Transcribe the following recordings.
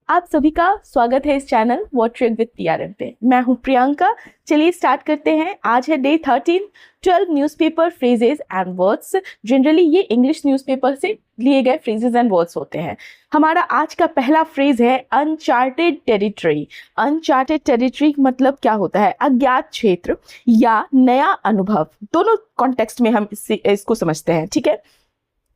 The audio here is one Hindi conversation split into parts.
आप सभी का स्वागत है इस channel what trick with PRM पे। मैं हूं प्रियंका। चलिए स्टार्ट करते हैं। आज है day 13। 12 newspaper phrases and words. Generally ये इंग्लिश न्यूज़पेपर से लिए गए फ्रेजेस एंड वर्ड्स होते हैं। हमारा आज का पहला फ्रेज है अनचार्टेड टेरिटरी। अनचार्टेड टेरिटरी मतलब क्या होता है? अज्ञात क्षेत्र या नया अनुभव। दोनों कॉन्टेक्स्ट में हम इसको समझते हैं, ठीक है।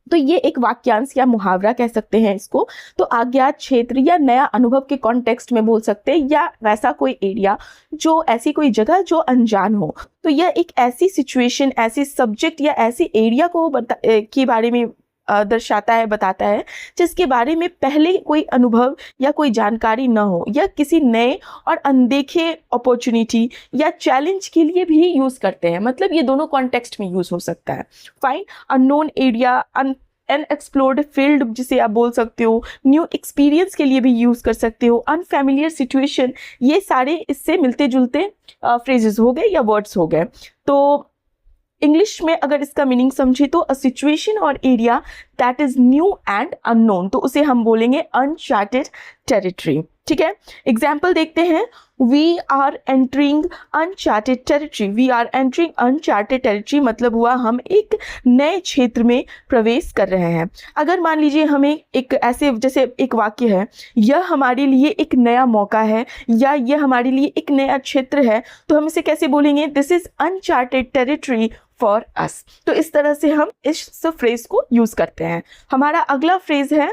तो ये एक वाक्यांश या मुहावरा कह सकते हैं इसको। तो अज्ञात क्षेत्र या नया अनुभव के कॉन्टेक्स्ट में बोल सकते हैं, या वैसा कोई एरिया जो ऐसी कोई जगह जो अनजान हो। तो यह एक ऐसी सिचुएशन, ऐसी सब्जेक्ट या ऐसी एरिया को के बारे में दर्शाता है, बताता है, जिसके बारे में पहले कोई अनुभव या कोई जानकारी न हो, या किसी नए और अनदेखे अपॉर्चुनिटी या चैलेंज के लिए भी यूज़ करते हैं। मतलब ये दोनों कॉन्टेक्स्ट में यूज़ हो सकता है। Fine. Unknown area, unexplored field जिसे आप बोल सकते हो, न्यू एक्सपीरियंस के लिए भी यूज़ कर सकते हो, अनफैमिलियर सिचुएशन, ये सारे इससे मिलते जुलते फ्रेजेस हो गए या वर्ड्स हो गए। तो इंग्लिश में अगर इसका मीनिंग समझे तो अ सिचुएशन और area that is new and unknown, तो उसे हम बोलेंगे अनचार्टेड टेरिटरी, ठीक है। एग्जाम्पल देखते हैं। We are entering uncharted territory. We are entering uncharted territory मतलब हुआ हम एक नए क्षेत्र में प्रवेश कर रहे हैं। अगर मान लीजिए हमें एक ऐसे, जैसे एक वाक्य है, यह हमारे लिए एक नया मौका है, या यह हमारे लिए एक नया क्षेत्र है, तो हम इसे कैसे बोलेंगे? This is uncharted territory for us. तो इस तरह से हम इस फ्रेज को यूज करते हैं। हमारा अगला फ्रेज है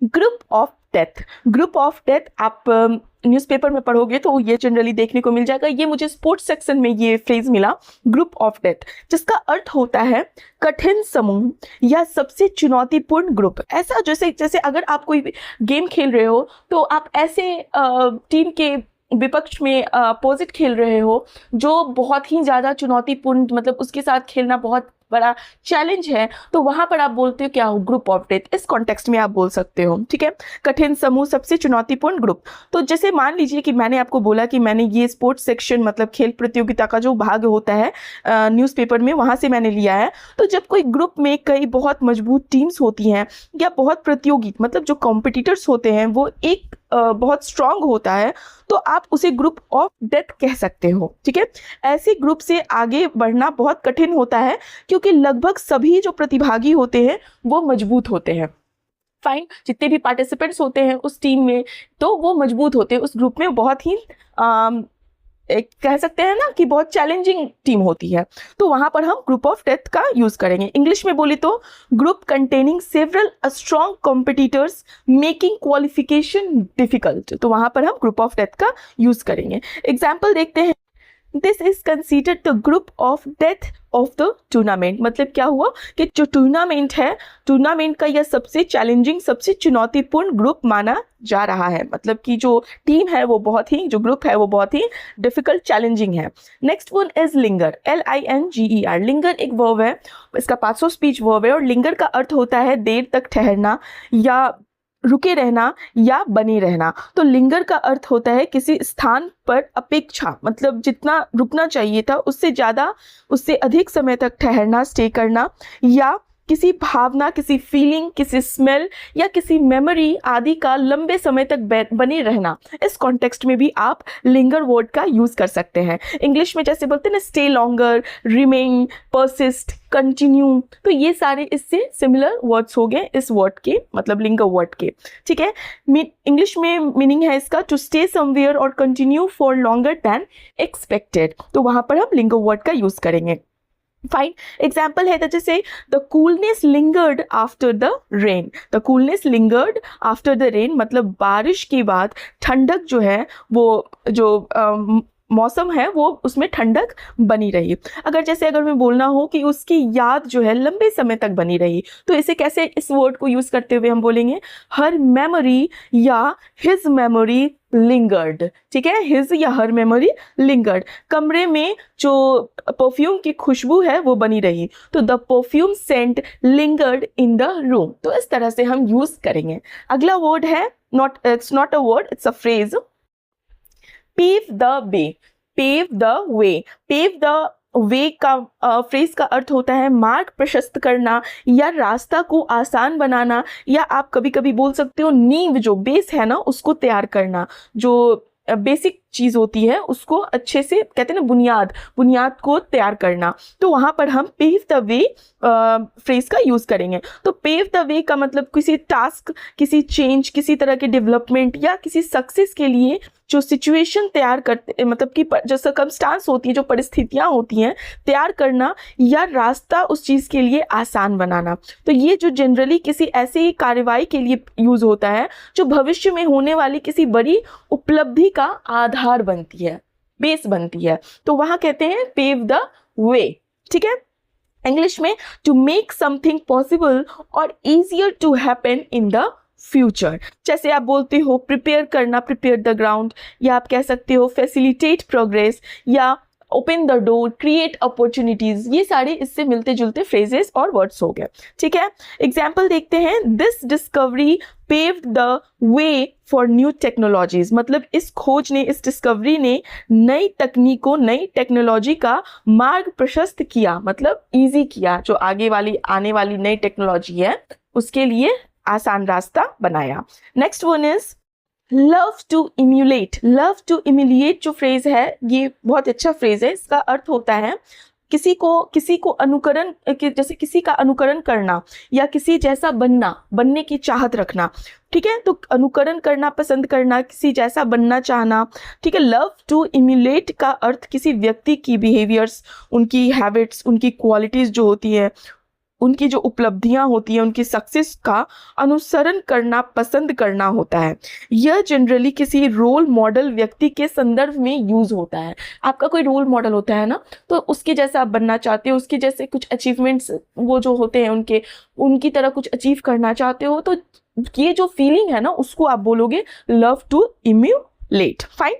group of death. Group of death आप न्यूज़पेपर में पढ़ोगे तो ये जनरली देखने को मिल जाएगा। ये मुझे स्पोर्ट्स सेक्शन में ये फ्रेज मिला, ग्रुप ऑफ डेथ, जिसका अर्थ होता है कठिन समूह या सबसे चुनौतीपूर्ण ग्रुप। ऐसा जैसे अगर आप कोई गेम खेल रहे हो तो आप ऐसे टीम के विपक्ष में अपोजिट खेल रहे हो जो बहुत ही ज़्यादा चुनौतीपूर्ण, मतलब उसके साथ खेलना बहुत बड़ा चैलेंज है, तो वहां पर आप बोलते हो क्या हो? Group of death. इस कॉन्टेक्स्ट में आप बोल सकते हो, ठीक है। कठिन समूह, सबसे चुनौतीपूर्ण ग्रुप। तो जैसे मान लीजिए कि मैंने आपको बोला कि मैंने ये स्पोर्ट्स सेक्शन मतलब खेल प्रतियोगिता का जो भाग होता है न्यूज़पेपर में, वहां से मैंने लिया है। तो जब कोई ग्रुप में कई बहुत मजबूत टीम्स होती हैं या बहुत प्रतियोगी, मतलब जो कॉम्पिटिटर्स होते हैं वो एक बहुत स्ट्रांग होता है, तो आप उसे ग्रुप ऑफ डेथ कह सकते हो, ठीक है। ऐसे ग्रुप से आगे बढ़ना बहुत कठिन होता है क्योंकि लगभग सभी जो प्रतिभागी होते हैं वो मजबूत होते हैं। फाइन। जितने भी पार्टिसिपेंट्स होते हैं उस टीम में तो वो मजबूत होते हैं, उस ग्रुप में बहुत ही एक कह सकते हैं ना कि बहुत चैलेंजिंग टीम होती है। तो वहां पर हम ग्रुप ऑफ डेथ का यूज करेंगे। इंग्लिश में बोले तो group containing several strong competitors making qualification difficult, तो वहां पर हम ग्रुप ऑफ डेथ का यूज करेंगे। एग्जाम्पल देखते हैं। This is considered the group of death of the tournament. मतलब क्या हुआ कि जो टूर्नामेंट है, टूर्नामेंट का यह सबसे चैलेंजिंग, सबसे चुनौतीपूर्ण ग्रुप माना जा रहा है। मतलब कि जो टीम है वो बहुत ही, जो ग्रुप है वो बहुत ही डिफिकल्ट, चैलेंजिंग है। Next one is linger. LINGER। Linger एक वर्ब है, इसका पार्ट्स ऑफ स्पीच वर्ब है, और लिंगर का अर्थ होता है देर तक ठहरना या रुके रहना या बने रहना। तो लिंगर का अर्थ होता है किसी स्थान पर अपेक्षा, मतलब जितना रुकना चाहिए था उससे ज़्यादा, उससे अधिक समय तक ठहरना, स्टे करना, या किसी भावना, किसी फीलिंग, किसी स्मेल या किसी मेमोरी आदि का लंबे समय तक बने रहना। इस कॉन्टेक्स्ट में भी आप लिंगर वर्ड का यूज कर सकते हैं। इंग्लिश में जैसे बोलते हैं ना, stay longer, remain, persist, continue, तो ये सारे इससे सिमिलर वर्ड्स हो गए इस वर्ड के, मतलब लिंगर वर्ड के, ठीक है। इंग्लिश में मीनिंग है इसका टू स्टे समवेयर और continue for longer than expected, तो वहां पर हम लिंगर वर्ड का यूज करेंगे। फाइन। एग्जाम्पल है जैसे the coolness lingered after the rain. The coolness lingered after the rain मतलब बारिश के बाद ठंडक जो है, वो जो मौसम है वो उसमें ठंडक बनी रही। अगर मैं बोलना हो कि उसकी याद जो है लंबे समय तक बनी रही, तो इसे कैसे, इस वर्ड को यूज करते हुए हम बोलेंगे हर मेमोरी या हिज मेमोरी लिंगर्ड, ठीक है। हिज या हर मेमोरी लिंगर्ड। कमरे में जो परफ्यूम की खुशबू है वो बनी रही, तो the perfume scent lingered in the room. तो इस तरह से हम यूज करेंगे। अगला वर्ड है, it's not a word, it's a phrase, pave the way। pave the way, pave the वे का फ्रेज का अर्थ होता है मार्ग प्रशस्त करना या रास्ता को आसान बनाना, या आप कभी कभी बोल सकते हो नींव, जो बेस है ना उसको तैयार करना, जो बेसिक चीज़ होती है उसको अच्छे से कहते हैं ना, बुनियाद को तैयार करना। तो वहाँ पर हम पेव द वे फ्रेज का यूज़ करेंगे। तो पेव द वे का मतलब किसी टास्क, किसी चेंज, किसी तरह के डेवलपमेंट या किसी सक्सेस के लिए जो सिचुएशन तैयार करते, मतलब कि जो सर्कमस्टांस होती है, जो परिस्थितियाँ होती हैं, तैयार करना या रास्ता उस चीज़ के लिए आसान बनाना। तो ये जो जनरली किसी ऐसे ही कार्रवाई के लिए यूज़ होता है जो भविष्य में होने वाली किसी बड़ी उपलब्धि का आधार बनती है, बेस बनती है। तो वहां कहते हैं पेव द वे। ठीक है, इंग्लिश में टू मेक समथिंग पॉसिबल और easier to happen in the future. जैसे आप बोलते हो प्रिपेयर करना, प्रिपेयर द ग्राउंड, या आप कह सकते हो फैसिलिटेट प्रोग्रेस, या open the door, create opportunities. ये सारे इससे मिलते जुलते फ्रेजेस और वर्ड्स हो गए। ठीक है, एग्जाम्पल देखते हैं। This discovery paved the way for new technologies, मतलब इस खोज ने, इस डिस्कवरी ने नई तकनीकों, नई टेक्नोलॉजी का मार्ग प्रशस्त किया, मतलब इजी किया, जो आगे वाली आने वाली नई टेक्नोलॉजी है उसके लिए आसान रास्ता बनाया। Next one is love to emulate. Love to emulate जो फ्रेज है ये बहुत अच्छा फ्रेज है। इसका अर्थ होता है किसी को अनुकरण, जैसे किसी का अनुकरण करना या किसी जैसा बनने की चाहत रखना। ठीक है, तो अनुकरण करना, पसंद करना, किसी जैसा बनना चाहना। ठीक है, लव टू इम्यूलेट का अर्थ किसी व्यक्ति की बिहेवियर्स, उनकी हैबिट्स, उनकी क्वालिटीज जो होती है, उनकी जो उपलब्धियां होती हैं, उनकी सक्सेस का अनुसरण करना, पसंद करना होता है। यह जनरली किसी रोल मॉडल व्यक्ति के संदर्भ में यूज होता है। आपका कोई रोल मॉडल होता है ना, तो उसके जैसा आप बनना चाहते हो, उसके जैसे कुछ अचीवमेंट्स वो जो होते हैं उनकी तरह कुछ अचीव करना चाहते हो, तो ये जो फीलिंग है ना उसको आप बोलोगे love to emulate. Fine.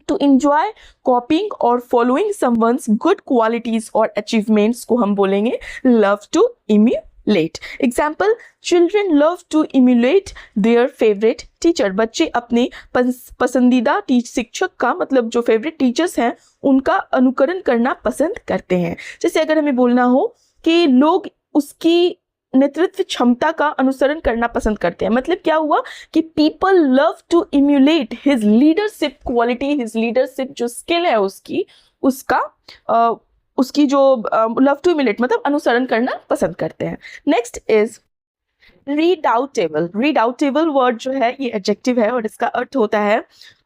To enjoy copying और फॉलोइंग समवन्स गुड क्वालिटीज और अचीवमेंट्स को हम बोलेंगे love to emulate. Example, children love to emulate their favourite teacher. बच्चे अपने पसंदीदा शिक्षक का, मतलब जो फेवरेट टीचर्स हैं उनका अनुकरण करना पसंद करते हैं। जैसे अगर हमें बोलना हो कि लोग उसकी नेतृत्व क्षमता का अनुसरण करना पसंद करते हैं, मतलब क्या हुआ कि people love to emulate his leadership quality, his leadership जो स्किल है उसकी जो लव टू इम्यूलेट मतलब अनुसरण करना पसंद करते हैं। Next is redoubtable. Redoubtable word जो है ये एडजेक्टिव है और इसका अर्थ होता है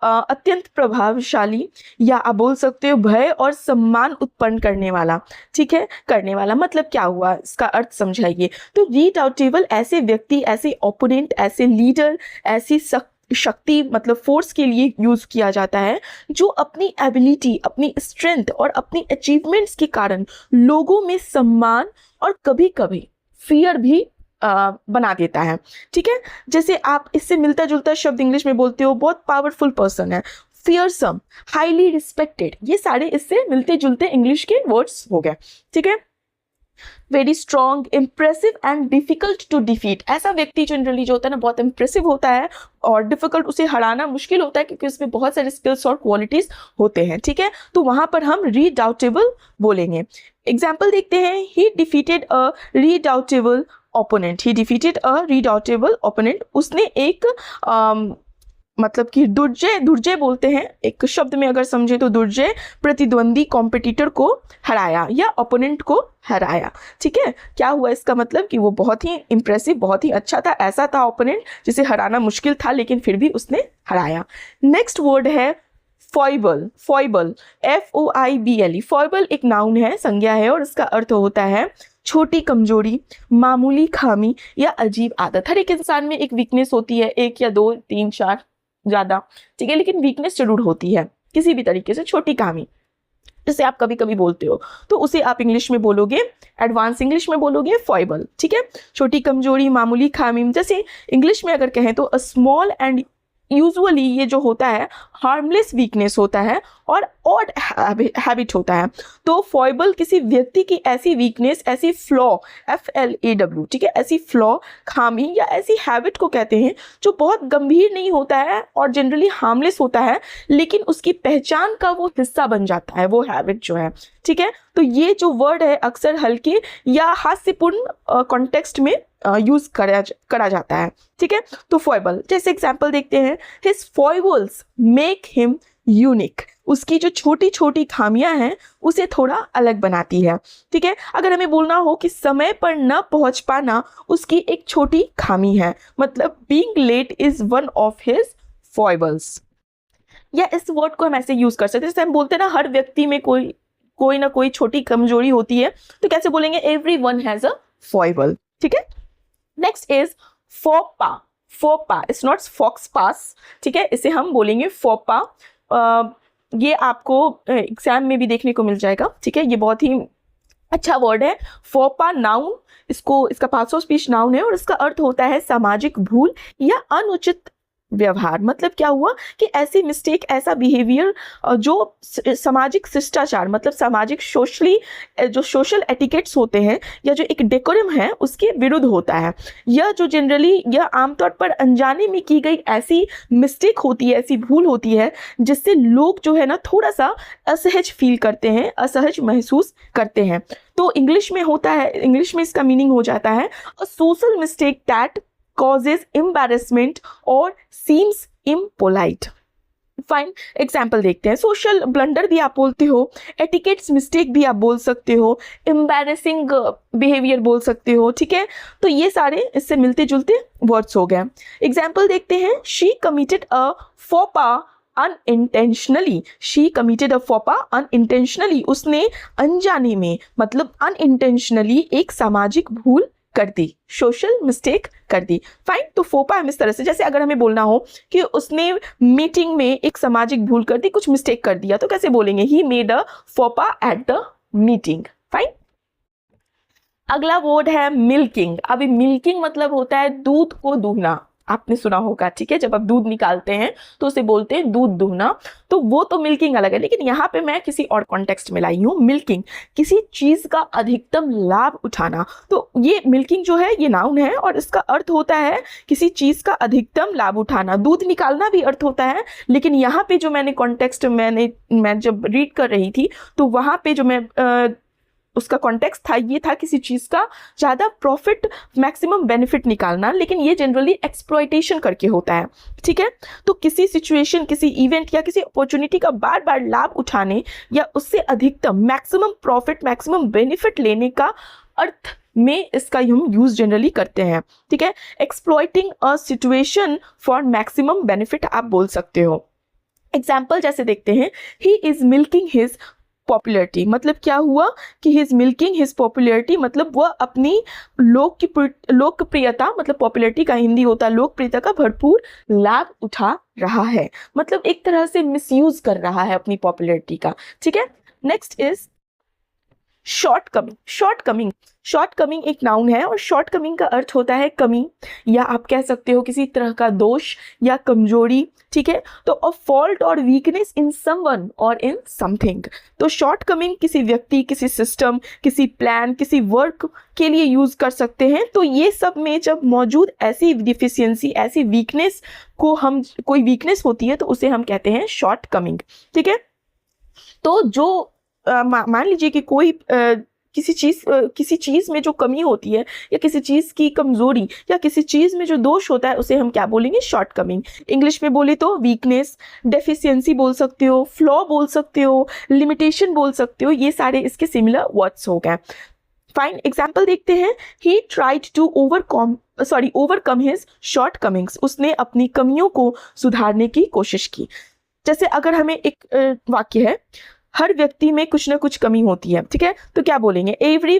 अत्यंत प्रभावशाली, या आप बोल सकते हो भय और सम्मान उत्पन्न करने वाला। ठीक है, करने वाला मतलब क्या हुआ, इसका अर्थ समझाइए। तो रीडाउटेबल ऐसे व्यक्ति, ऐसे ओपोनेंट, ऐसे लीडर, ऐसी शक्ति मतलब फोर्स के लिए यूज किया जाता है जो अपनी एबिलिटी, अपनी स्ट्रेंथ और अपनी अचीवमेंट्स के कारण लोगों में सम्मान और कभी कभी फियर भी बना देता है। ठीक है, जैसे आप इससे मिलता जुलता शब्द इंग्लिश में बोलते हो, बहुत पावरफुल पर्सन है, फियरसम, हाईली रिस्पेक्टेड, ये सारे इससे मिलते जुलते इंग्लिश के वर्ड्स हो गए। ठीक है, very strong, impressive and difficult to defeat. ऐसा व्यक्ति जनरली जो होता है ना बहुत इम्प्रेसिव होता है और डिफिकल्ट, उसे हराना मुश्किल होता है क्योंकि उसमें बहुत सारे स्किल्स और क्वालिटीज होते हैं। ठीक है, तो वहां पर हम रीडाउटेबल बोलेंगे। एग्जाम्पल देखते हैं, he defeated a redoubtable opponent. He defeated a redoubtable opponent, उसने एक मतलब कि दुर्जय बोलते हैं, एक शब्द में अगर समझे तो दुर्जय प्रतिद्वंदी कॉम्पिटिटर को हराया या ओपोनेंट को हराया। ठीक है, क्या हुआ इसका मतलब कि वो बहुत ही इंप्रेसिव, बहुत ही अच्छा था, ऐसा था ओपोनेंट जिसे हराना मुश्किल था लेकिन फिर भी उसने हराया। नेक्स्ट वर्ड है फॉइबल। फॉइबल, FOIBLE। फॉइबल एक नाउन है, संज्ञा है और इसका अर्थ होता है छोटी कमजोरी, मामूली खामी या अजीब आदत। हर एक इंसान में एक वीकनेस होती है, एक या दो, तीन, चार, ज्यादा। ठीक है, लेकिन वीकनेस जरूर होती है किसी भी तरीके से, छोटी खामी जैसे आप कभी कभी बोलते हो तो उसे आप इंग्लिश में बोलोगे, एडवांस इंग्लिश में बोलोगे फॉइबल। ठीक है, छोटी कमजोरी, मामूली खामी। जैसे इंग्लिश में अगर कहें तो अ स्मॉल एंड यूजुअली ये जो होता है हार्मलेस वीकनेस होता है और ऑड हैबिट होता है। तो फॉइबल किसी व्यक्ति की ऐसी वीकनेस, ऐसी फ्लॉ, FLAW, ठीक है, ऐसी फ्लॉ, खामी या ऐसी हैबिट को कहते हैं जो बहुत गंभीर नहीं होता है और जनरली हार्मलेस होता है, लेकिन उसकी पहचान का वो हिस्सा बन जाता है वो हैबिट जो है। ठीक है। तो ये जो वर्ड है अक्सर हल्के या हास्यपूर्ण कॉन्टेक्स्ट में यूज करा जाता है, ठीक है। तो फॉयबल, जैसे एग्जांपल देखते हैं, हिज फॉयबल्स मेक हिम यूनिक, उसकी जो छोटी छोटी खामियां हैं उसे थोड़ा अलग बनाती है, ठीक है। अगर हमें बोलना हो कि समय पर न पहुंच पाना उसकी एक छोटी खामी है, मतलब being late is one of his foibles. या इस वर्ड को हम ऐसे यूज कर सकते हैं, जैसे हम बोलते हैं ना हर व्यक्ति में कोई ना कोई छोटी कमजोरी होती है, तो कैसे बोलेंगे, everyone has a foible, ठीक है। नेक्स्ट इज फोपा। फोपा इट्स नॉट फॉक्स पास, ठीक है, इसे हम बोलेंगे फोपा। ये आपको एग्जाम में भी देखने को मिल जाएगा, ठीक है। ये बहुत ही अच्छा वर्ड है फोपा, नाउन, इसका पार्ट्स ऑफ स्पीच नाउन है और इसका अर्थ होता है सामाजिक भूल या अनुचित व्यवहार। मतलब क्या हुआ कि ऐसी मिस्टेक, ऐसा बिहेवियर जो सामाजिक शिष्टाचार, मतलब सामाजिक जो सोशल एटिकेट्स होते हैं या जो एक डेकोरम है उसके विरुद्ध होता है। यह जो जनरली यह आमतौर पर अनजाने में की गई ऐसी मिस्टेक होती है, ऐसी भूल होती है जिससे लोग जो है ना थोड़ा सा असहज फील करते हैं, असहज महसूस करते हैं। तो इंग्लिश में होता है, इंग्लिश में इसका मीनिंग हो जाता है a social mistake that causes embarrassment or seems impolite। Fine, example देखते हैं। सोशल ब्लंडर भी आप बोलते हो, एटिकेट्स मिस्टेक भी आप बोल सकते हो, एम्बैरेसिंग बिहेवियर बोल सकते हो, ठीक है। तो ये सारे इससे मिलते जुलते वर्ड्स हो गए। एग्जाम्पल देखते हैं, शी कमिटेड अ फोपा unintentionally। she committed a faux pas unintentionally, उसने अनजाने में, मतलब unintentionally एक सामाजिक भूल कर दी, सोशल मिस्टेक कर दी। फाइन, तो फोपा हम इस तरह से, जैसे अगर हमें बोलना हो कि उसने मीटिंग में एक सामाजिक भूल कर दी, कुछ मिस्टेक कर दिया, तो कैसे बोलेंगे, ही मेड अ फोपा एट द मीटिंग। फाइन, अगला वर्ड है मिल्किंग। अभी मिल्किंग मतलब होता है दूध को दूहना, आपने सुना होगा, ठीक है। जब आप दूध निकालते हैं तो उसे बोलते हैं दूध दूहना, तो वो तो मिल्किंग अलग है, लेकिन यहाँ पे मैं किसी और कॉन्टेक्स्ट में लाई हूँ। मिल्किंग, किसी चीज का अधिकतम लाभ उठाना। तो ये मिल्किंग जो है ये नाउन है और इसका अर्थ होता है किसी चीज का अधिकतम लाभ उठाना। दूध निकालना भी अर्थ होता है, लेकिन यहाँ पे जो मैंने कॉन्टेक्स्ट मैं जब रीड कर रही थी तो वहाँ पे जो मैं उसका कॉन्टेक्स्ट था, ये था किसी चीज़ का ज़्यादा प्रॉफिट, मैक्सिमम बेनिफिट निकालना, लेकिन ये जनरली एक्सप्लॉयटेशन करके होता है, ठीक है। तो किसी सिचुएशन, किसी इवेंट या किसी अपॉर्चुनिटी का बार बार लाभ उठाने या उससे अधिकतम मैक्सिमम प्रॉफिट, मैक्सिमम बेनिफिट लेने का अर्थ में इसका हम यूज जनरली करते हैं, ठीक है। Exploiting a situation for maximum benefit आप बोल सकते हो। एग्जाम्पल जैसे देखते हैं, he is milking his popularity, मतलब क्या हुआ कि he is milking his popularity, मतलब वह अपनी लोकप्रियता, मतलब पॉपुलरिटी का हिंदी होता है लोकप्रियता का भरपूर लाभ उठा रहा है, मतलब एक तरह से मिसयूज कर रहा है अपनी पॉपुलरिटी का, ठीक है। Next is shortcoming. Shortcoming, shortcoming एक नाउन है और शॉर्टकमिंग का अर्थ होता है कमी, या आप कह सकते हो किसी तरह का दोष या कमजोरी, ठीक है। तो अ फॉल्ट और वीकनेस इन समवन और इन समथिंग। तो शॉर्टकमिंग किसी व्यक्ति, किसी सिस्टम, किसी प्लान, किसी वर्क के लिए यूज कर सकते हैं। तो ये सब में जब मौजूद ऐसी डिफिशियंसी, ऐसी वीकनेस को हम, कोई वीकनेस होती है तो उसे हम कहते हैं शॉर्टकमिंग, ठीक है। तो जो मान लीजिए कि कोई किसी चीज़ में जो कमी होती है या किसी चीज़ की कमजोरी या किसी चीज़ में जो दोष होता है उसे हम क्या बोलेंगे, शॉर्टकमिंग। इंग्लिश में बोले तो वीकनेस, डेफिशिएंसी बोल सकते हो, फ्लॉ बोल सकते हो, लिमिटेशन बोल सकते हो, ये सारे इसके सिमिलर वर्ड्स हो गए। फाइन, एग्जाम्पल देखते हैं, he tried to overcome his shortcomings, उसने अपनी कमियों को सुधारने की कोशिश की। जैसे अगर हमें एक वाक्य है, हर व्यक्ति में कुछ ना कुछ कमी होती है, ठीक है, तो क्या बोलेंगे, every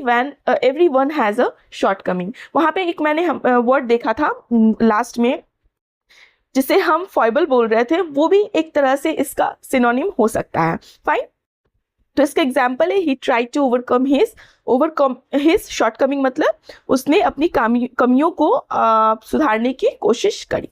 one has a shortcoming. वहाँ पे एक मैंने वर्ड देखा था लास्ट में जिसे हम फॉयबल बोल रहे थे, वो भी एक तरह से इसका सिनोनिम हो सकता है। फाइन, तो इसका एग्जाम्पल है, he tried to overcome his shortcoming, मतलब उसने अपनी कमियों को सुधारने की कोशिश करी।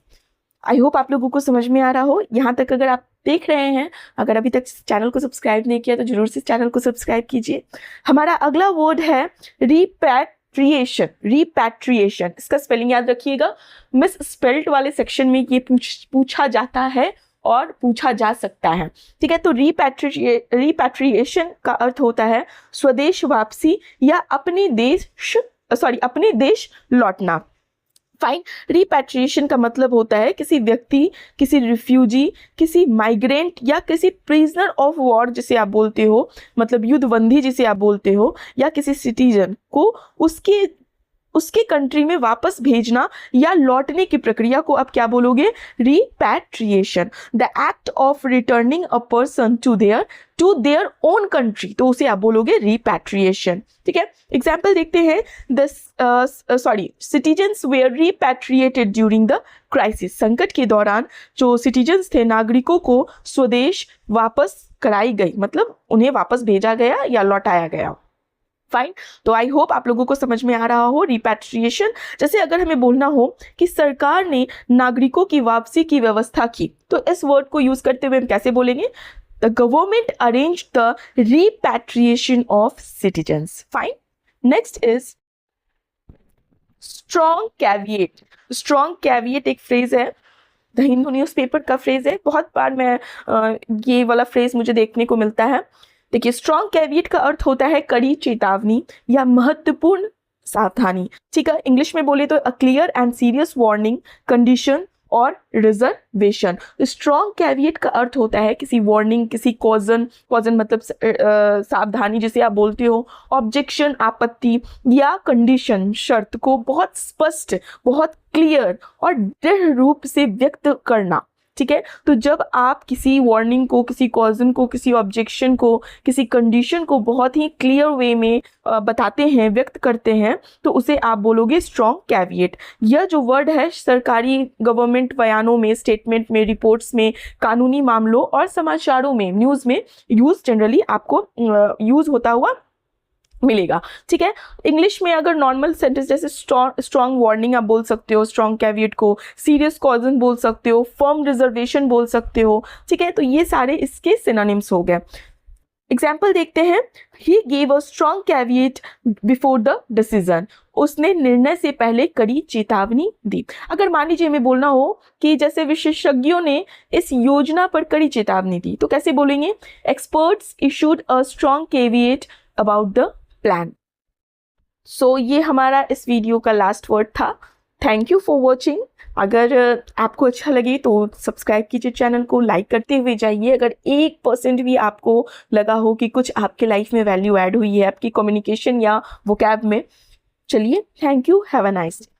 आई होप आप लोगों को समझ में आ रहा हो। यहाँ तक अगर आप देख रहे हैं, अगर अभी तक चैनल को सब्सक्राइब नहीं किया तो जरूर से चैनल को सब्सक्राइब कीजिए। हमारा अगला वर्ड है रिपैट्रिएशन। रिपैट्रिएशन, इसका स्पेलिंग याद रखिएगा, मिस स्पेल्ड वाले सेक्शन में ये पूछा जाता है और पूछा जा सकता है। ठीक है, तो रिपैट्रिएशन का अर्थ होता है स्वदेश वापसी या अपने देश लौटना। फाइन। रिपैट्रिएशन का मतलब होता है किसी व्यक्ति, किसी रिफ्यूजी, किसी माइग्रेंट या किसी प्रिजनर ऑफ वॉर जिसे आप बोलते हो, मतलब युद्धबंदी जिसे आप बोलते हो, या किसी सिटीजन को उसके कंट्री में वापस भेजना या लौटने की प्रक्रिया को आप क्या बोलोगे? Repatriation. The act of returning a person to their own country, तो उसे आप बोलोगे रिपैट्रिएशन। ठीक है, एग्जाम्पल देखते हैं। Citizens were repatriated during the crisis. संकट के दौरान जो सिटीजन्स थे, नागरिकों को स्वदेश वापस कराई गई, मतलब उन्हें वापस भेजा गया या लौटाया गया। फाइन। तो आई होप आप लोगों को समझ में आ रहा हो रिपैट्रिएशन। जैसे अगर हमें बोलना हो कि सरकार ने नागरिकों की वापसी की व्यवस्था की, तो इस वर्ड को यूज करते हुए हम कैसे बोलेंगे? The government arrange the repatriation of citizens. Fine. Next is strong caveat. Strong caveat एक फ्रेज है, द हिंदू न्यूज़पेपर का फ्रेज है। बहुत बार मैं ये वाला फ्रेज मुझे देखने को मिलता है। देखिए, स्ट्रॉन्ग कैविएट का अर्थ होता है कड़ी चेतावनी या महत्वपूर्ण सावधानी। ठीक है, इंग्लिश में बोले तो a clear and serious warning, condition और रिजर्वेशन। स्ट्रॉन्ग कैविएट का अर्थ होता है किसी वार्निंग, किसी कॉजन मतलब सावधानी जिसे आप बोलते हो, ऑब्जेक्शन आपत्ति, या कंडीशन शर्त को बहुत स्पष्ट, बहुत क्लियर और दृढ़ रूप से व्यक्त करना। ठीक है, तो जब आप किसी वार्निंग को, किसी कॉजन को, किसी ऑब्जेक्शन को, किसी कंडीशन को बहुत ही क्लियर वे में बताते हैं, व्यक्त करते हैं, तो उसे आप बोलोगे स्ट्रॉन्ग कैविएट। यह जो वर्ड है सरकारी गवर्नमेंट बयानों में, स्टेटमेंट में, रिपोर्ट्स में, कानूनी मामलों और समाचारों में, न्यूज़ में जनरली आपको यूज़ होता हुआ मिलेगा। ठीक है, इंग्लिश में अगर नॉर्मल सेंटेंस जैसे स्ट्रॉन्ग वार्निंग आप बोल सकते हो स्ट्रॉन्ग कैविएट को, सीरियस कॉजन बोल सकते हो, फर्म रिजर्वेशन बोल सकते हो। ठीक है, तो ये सारे इसके सिनोनिम्स हो गए। एग्जाम्पल देखते हैं। He gave a strong caveat before the decision. उसने निर्णय से पहले कड़ी चेतावनी दी। अगर मान लीजिए हमें बोलना हो कि जैसे विशेषज्ञों ने इस योजना पर कड़ी चेतावनी दी, तो कैसे बोलेंगे? Experts issued a strong caveat about the plan. So ये हमारा इस वीडियो का लास्ट वर्ड था। Thank you for watching. अगर आपको अच्छा लगे तो सब्सक्राइब कीजिए चैनल को, लाइक करते हुए जाइए। अगर 1% भी आपको लगा हो कि कुछ आपके लाइफ में वैल्यू ऐड हुई है आपकी कम्युनिकेशन या वोकैब में, चलिए, thank you, have a nice day.